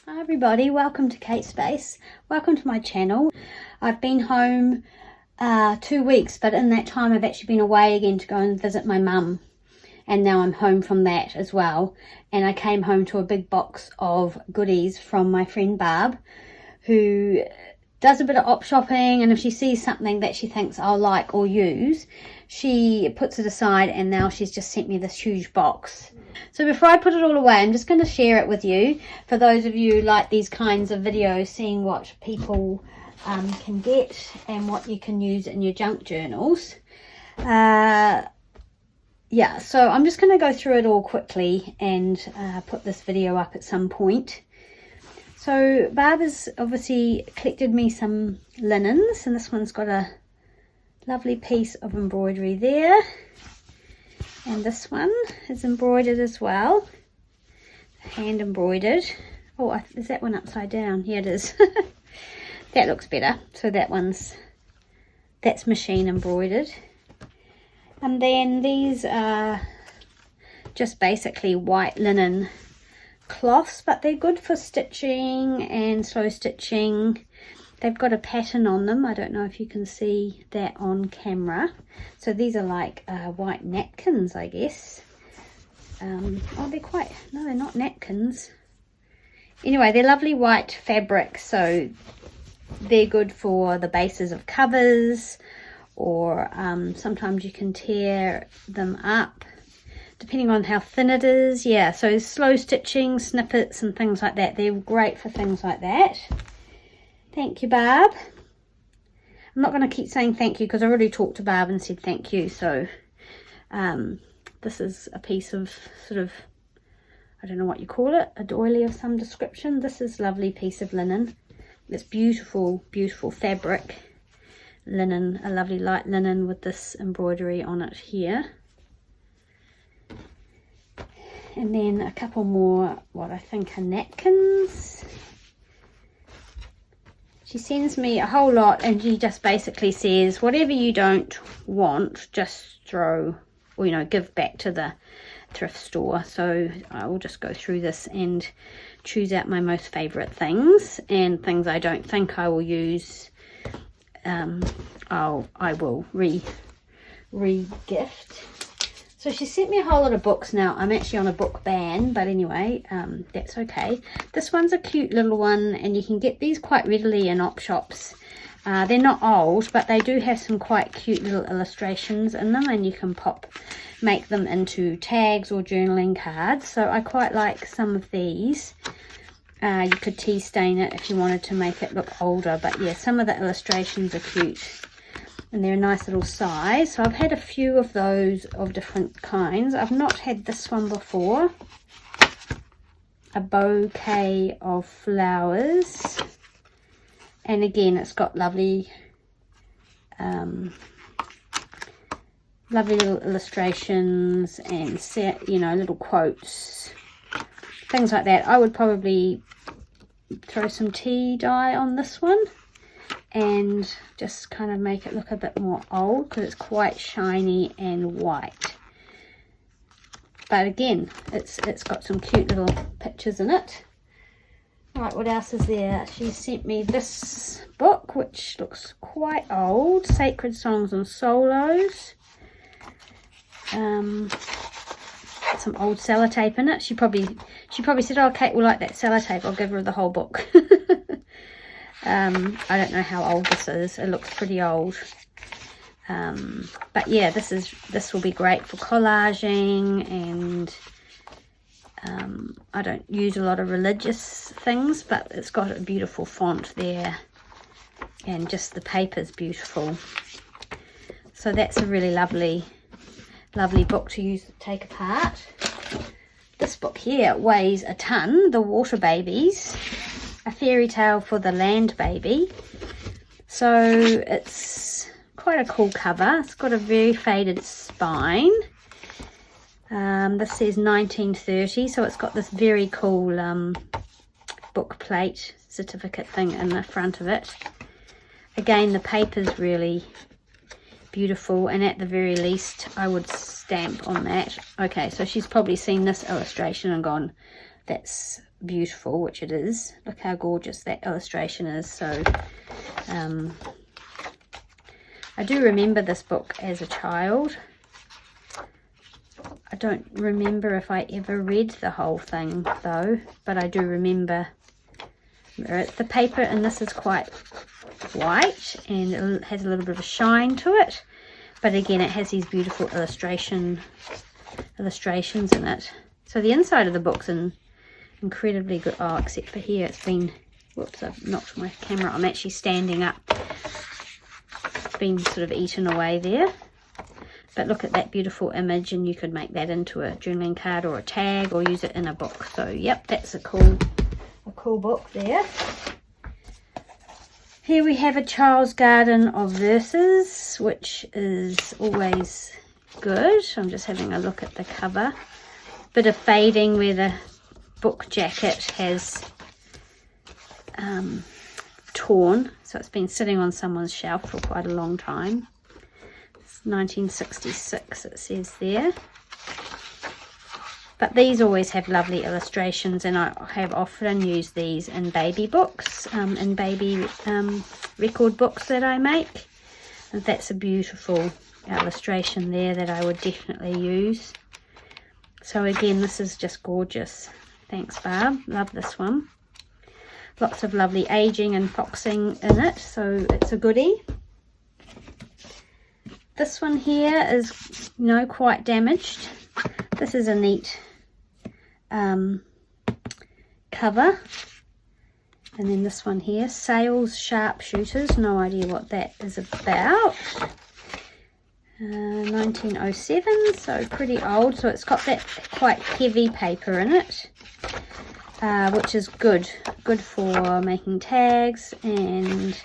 Hi everybody, welcome to Kate Space. Welcome to my channel. I've been home 2 weeks, but in that time I've actually been away again to go and visit my mum, and now I'm home from that as well. And I came home to a big box of goodies from my friend Barb, who does a bit of op shopping, and if she sees something that she thinks I'll like or use, she puts it aside, and now she's just sent me this huge box. So before I put it all away, I'm just going to share it with you, for those of you who like these kinds of videos, seeing what people can get and what you can use in your junk journals. Yeah, so I'm just going to go through it all quickly and put this video up at some point. So Barb has obviously collected me some linens, and this one's got a lovely piece of embroidery there. And this one is embroidered as well, hand embroidered. Oh, is that one upside down? Yeah, it is. That looks better. So that's machine embroidered. And then these are just basically white linen cloths, but they're good for stitching and slow stitching. They've got a pattern on them. I don't know if you can see that on camera. So these are like white napkins, I guess. Oh, no, they're not napkins. Anyway, they're lovely white fabric, so they're good for the bases of covers, or sometimes you can tear them up depending on how thin it is. Yeah, so slow stitching, snippets and things like that, they're great for things like that. Thank you, Barb. I'm not going to keep saying thank you because I already talked to Barb and said thank you. So this is a piece of sort of, I don't know what you call it, a doily of some description. This is a lovely piece of linen. It's beautiful, beautiful fabric linen, a lovely light linen with this embroidery on it here. And then a couple more, what I think are napkins. She sends me a whole lot, and she just basically says, whatever you don't want, just throw, or give back to the thrift store. So I will just go through this and choose out my most favorite things, and things I don't think I will use, I will re-gift. So she sent me a whole lot of books. Now I'm actually on a book ban, but anyway, that's okay. This one's a cute little one, and you can get these quite readily in op shops. They're not old, but they do have some quite cute little illustrations in them, and you can make them into tags or journaling cards. So I quite like some of these. You could tea stain it if you wanted to make it look older, but yeah, some of the illustrations are cute. And they're a nice little size. So I've had a few of those of different kinds. I've not had this one before. A bouquet of flowers. And again, it's got lovely little illustrations and little quotes, things like that. I would probably throw some tea dye on this one and just kind of make it look a bit more old, because it's quite shiny and white. But again, it's got some cute little pictures in it. Right, what else is there? She sent me this book, which looks quite old, Sacred Songs and Solos. Some old sellotape in it. She probably said, oh, Kate will like that sellotape, I'll give her the whole book. I don't know how old this is. It looks pretty old. But yeah, this will be great for collaging, and I don't use a lot of religious things, but it's got a beautiful font there, and just the paper's beautiful. So that's a really lovely book to use to take apart. This book here weighs a ton, The Water Babies, a fairy tale for the land baby. So it's quite a cool cover. It's got a very faded spine. This says 1930, so it's got this very cool book plate certificate thing in the front of it. Again, the paper's really beautiful, and at the very least I would stamp on that. Okay, so she's probably seen this illustration and gone, that's beautiful, which it is. Look how gorgeous that illustration is. So I do remember this book as a child. I don't remember if I ever read the whole thing though, but I do remember the paper, and this is quite white and it has a little bit of a shine to it, but again it has these beautiful illustrations in it. So the inside of the book's incredibly good. Oh, except for here it's been, whoops, I've knocked my camera. I'm actually standing up. It's been sort of eaten away there. But look at that beautiful image, and you could make that into a journaling card or a tag or use it in a book. So yep, that's a cool book there. Here we have a Child's Garden of Verses, which is always good. I'm just having a look at the cover. Bit of fading where the book jacket has torn, so it's been sitting on someone's shelf for quite a long time. It's 1966 it says there. But these always have lovely illustrations, and I have often used these in baby books, in baby record books that I make. And that's a beautiful illustration there that I would definitely use. So again, this is just gorgeous. Thanks, Barb. Love this one. Lots of lovely aging and foxing in it, so it's a goodie. This one here is, you know, quite damaged. This is a neat cover. And then this one here, Sales Sharpshooters. No idea what that is about. 1907, so pretty old. So it's got that quite heavy paper in it, which is good for making tags and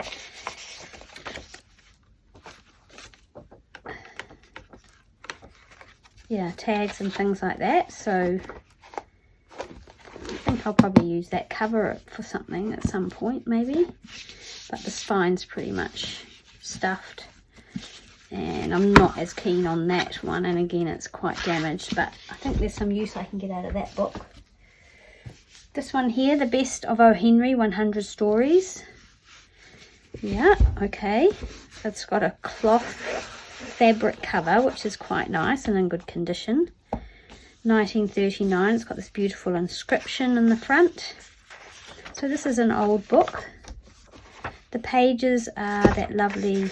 tags and things like that. So I think I'll probably use that cover for something at some point maybe, but the spine's pretty much stuffed and I'm not as keen on that one, and again it's quite damaged, but I think there's some use I can get out of that book. This one here, The Best of O. Henry 100 Stories. Yeah, okay. It's got a cloth fabric cover, which is quite nice and in good condition. 1939. It's got this beautiful inscription in the front. So this is an old book. The pages are that lovely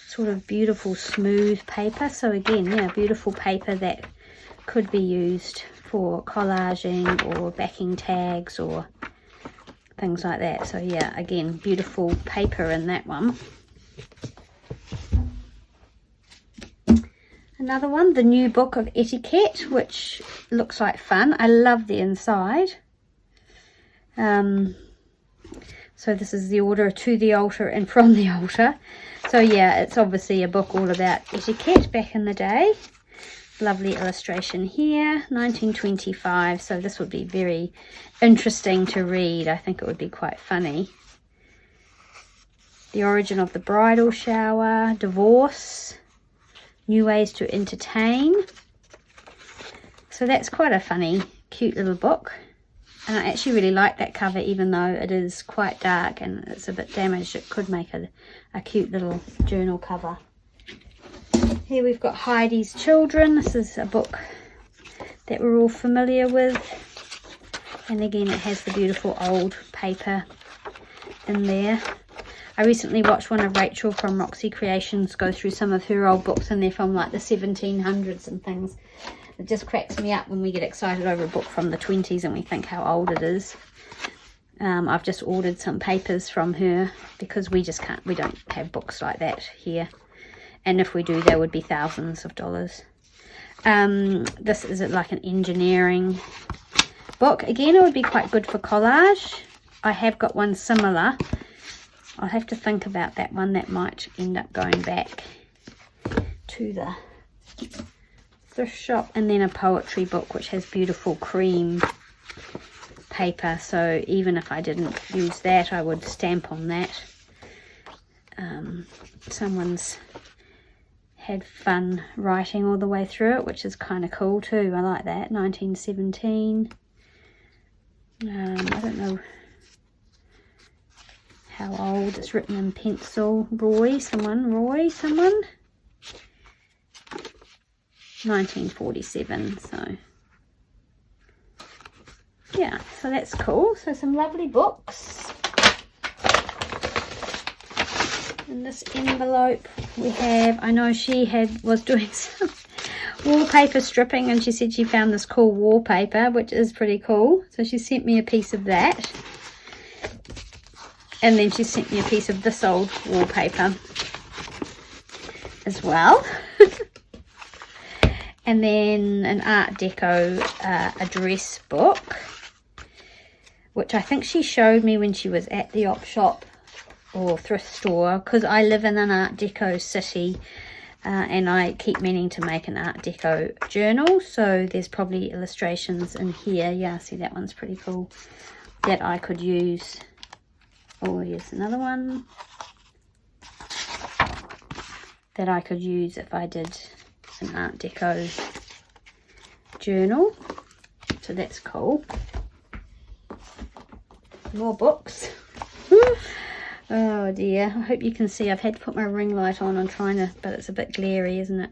sort of beautiful smooth paper. So again, yeah, beautiful paper that could be used for collaging or backing tags or things like that. So yeah, again, beautiful paper in that one. Another one, The New Book of Etiquette, which looks like fun. I love the inside. So this is the order to the altar and from the altar. So yeah, it's obviously a book all about etiquette back in the day. Lovely illustration here, 1925. So this would be very interesting to read. I think it would be quite funny. The Origin of the Bridal Shower, Divorce, New Ways to Entertain. So that's quite a funny, cute little book. And I actually really like that cover, even though it is quite dark and it's a bit damaged. It could make a cute little journal cover. Here we've got Heidis Children. This is a book that we're all familiar with. And again, it has the beautiful old paper in there. I recently watched one of Rachel from Roxy Creations go through some of her old books, and they're from like the 1700s and things. It just cracks me up when we get excited over a book from the 20s and we think how old it is. I've just ordered some papers from her because we don't have books like that here. And if we do, they would be thousands of dollars. This is like an engineering book. Again, it would be quite good for collage. I have got one similar. I'll have to think about that one. That might end up going back to the thrift shop. And then a poetry book which has beautiful cream paper, so even if I didn't use that, I would stamp on that. Someone's had fun writing all the way through it, which is kind of cool too. I like that. 1917. I don't know how old. It's written in pencil. Roy someone. 1947. So yeah, so that's cool. So some lovely books. In this envelope we have, I know she was doing some wallpaper stripping, and she said she found this cool wallpaper, which is pretty cool. So she sent me a piece of that, and then she sent me a piece of this old wallpaper as well. And then an Art Deco address book, which I think she showed me when she was at the op shop or thrift store, because I live in an Art Deco city, and I keep meaning to make an Art Deco journal, so there's probably illustrations in here. Yeah, see, that one's pretty cool, that I could use. Oh, here's another one that I could use if I did an Art Deco journal, so that's cool. More books. Oh dear, I hope you can see. I've had to put my ring light on. I'm trying to, but it's a bit glary, isn't it?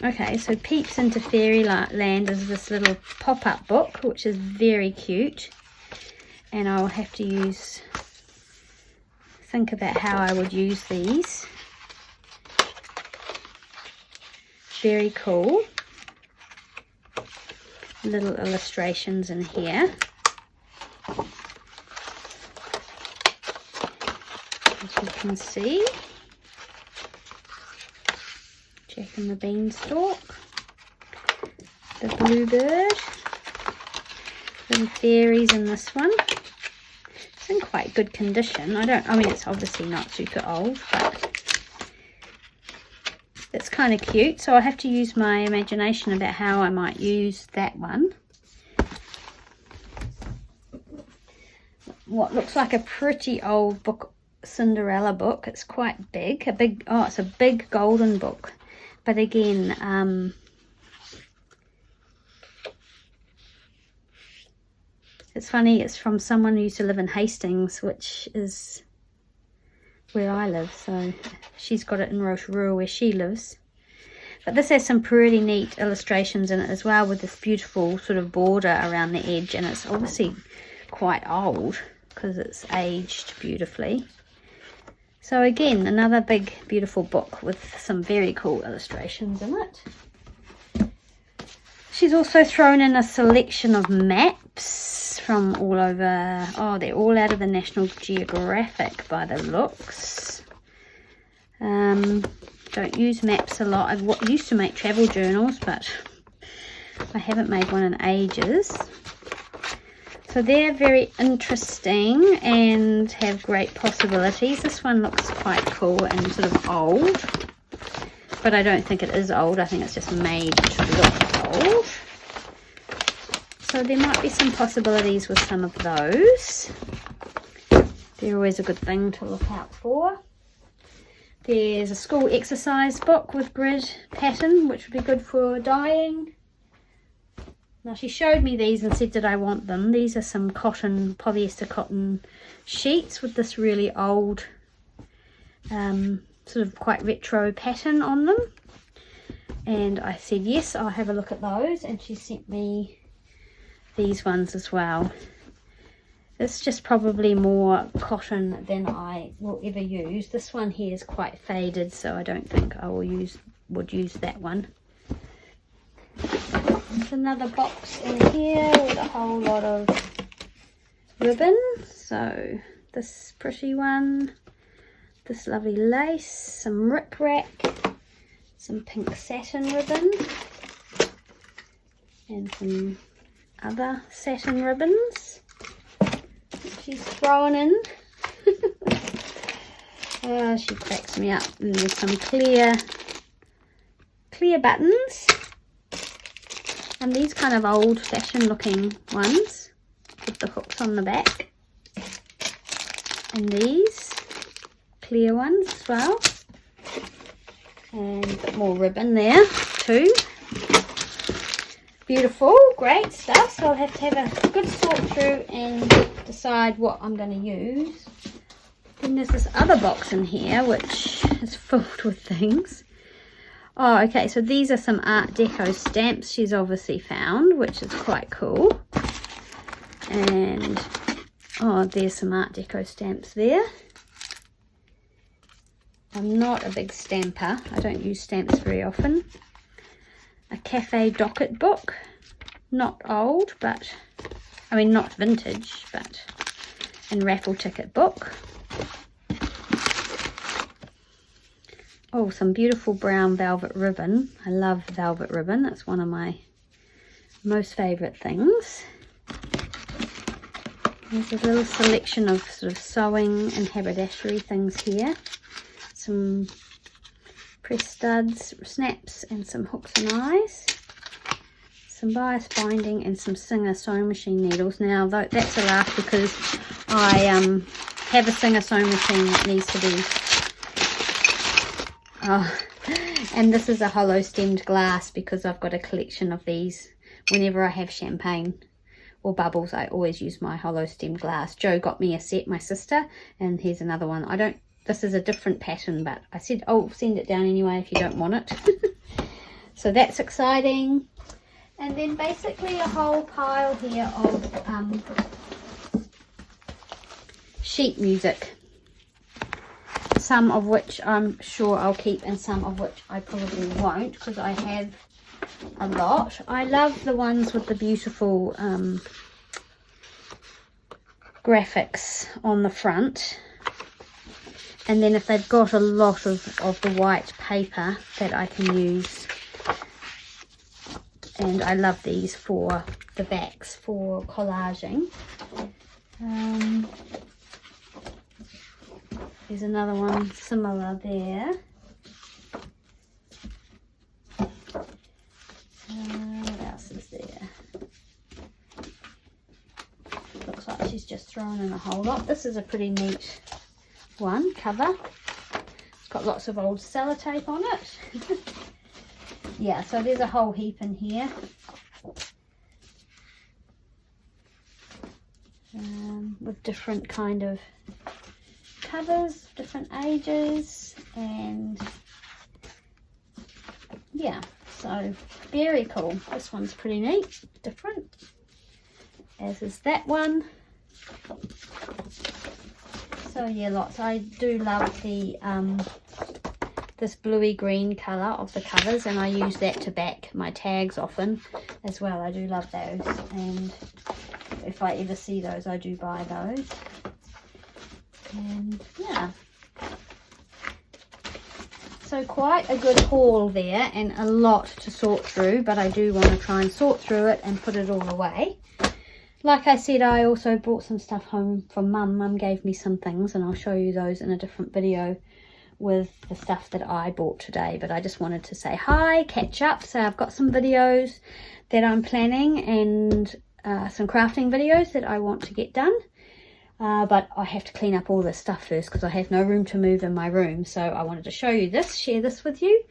Okay, so Peeps into Fairyland is this little pop-up book, which is very cute, and I'll have to think about how I would use these. Very cool. Little illustrations in here. As you can see, Jack and the Beanstalk, the Bluebird, little fairies in this one. It's in quite good condition. I mean, it's obviously not super old, but it's kind of cute. So I have to use my imagination about how I might use that one. What looks like a pretty old book, Cinderella book. It's quite big. It's a big golden book, but again, it's funny, it's from someone who used to live in Hastings, which is where I live, so she's got it in Rotorua where she lives. But this has some pretty neat illustrations in it as well, with this beautiful sort of border around the edge, and it's obviously quite old because it's aged beautifully. So again, another big beautiful book with some very cool illustrations in it. She's also thrown in a selection of maps from all over. Oh, they're all out of the National Geographic by the looks. Don't use maps a lot. I used to make travel journals, but I haven't made one in ages. So they're very interesting and have great possibilities. This one looks quite cool and sort of old, but I don't think it is old. I think it's just made to look old. So there might be some possibilities with some of those. They're always a good thing to look out for. There's a school exercise book with grid pattern, which would be good for dyeing. Now she showed me these and said that I want them. These are some cotton, polyester cotton sheets with this really old, sort of quite retro pattern on them. And I said, yes, I'll have a look at those. And she sent me these ones as well. It's just probably more cotton than I will ever use. This one here is quite faded, so I don't think I would use that one. There's another box in here with a whole lot of ribbon. So this pretty one, this lovely lace, some rickrack, some pink satin ribbon, and some other satin ribbons she's thrown in. She cracks me up. And there's some clear buttons, and these kind of old-fashioned looking ones with the hooks on the back, and these clear ones as well, and a bit more ribbon there too. Beautiful. great stuff, so I'll have to have a good sort through and decide what I'm going to use. Then there's this other box in here which is filled with things. Oh, okay, so these are some Art Deco stamps she's obviously found, which is quite cool. And, oh, there's some Art Deco stamps there. I'm not a big stamper. I don't use stamps very often. A cafe docket book. Not old, but, I mean, not vintage, but, and raffle ticket book. Oh, some beautiful brown velvet ribbon. I love velvet ribbon. It's one of my most favourite things. There's a little selection of sort of sewing and haberdashery things here. Some press studs, snaps, and some hooks and eyes. Some bias binding and some Singer sewing machine needles. Now, that's a laugh because I have a Singer sewing machine that needs to be... Oh, and this is a hollow stemmed glass because I've got a collection of these. Whenever I have champagne or bubbles, I always use my hollow stemmed glass. Jo got me a set, my sister, and here's another one. This is a different pattern, but I said, oh, send it down anyway if you don't want it. So that's exciting. And then basically a whole pile here of sheet music. Some of which I'm sure I'll keep and some of which I probably won't because I have a lot. I love the ones with the beautiful graphics on the front. And then if they've got a lot of the white paper that I can use. And I love these for the backs for collaging. There's another one similar there. What else is there? Looks like she's just thrown in a whole lot. This is a pretty neat one, cover. It's got lots of old sellotape on it. Yeah, so there's a whole heap in here. With different kind of covers, different ages, and yeah, so very cool. This one's pretty neat, different, as is that one. So yeah, lots. I do love the this bluey green colour of the covers, and I use that to back my tags often as well. I do love those, and if I ever see those I do buy those. And yeah, so quite a good haul there and a lot to sort through, but I do want to try and sort through it and put it all away. Like I said, I also brought some stuff home from Mum. Mum gave me some things and I'll show you those in a different video with the stuff that I bought today, but I just wanted to say hi, catch up. So I've got some videos that I'm planning and some crafting videos that I want to get done. But I have to clean up all this stuff first because I have no room to move in my room. So I wanted to show you this, share this with you,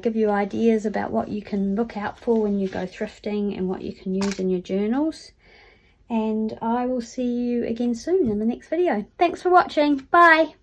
give you ideas about what you can look out for when you go thrifting and what you can use in your journals. And I will see you again soon in the next video. Thanks for watching. Bye.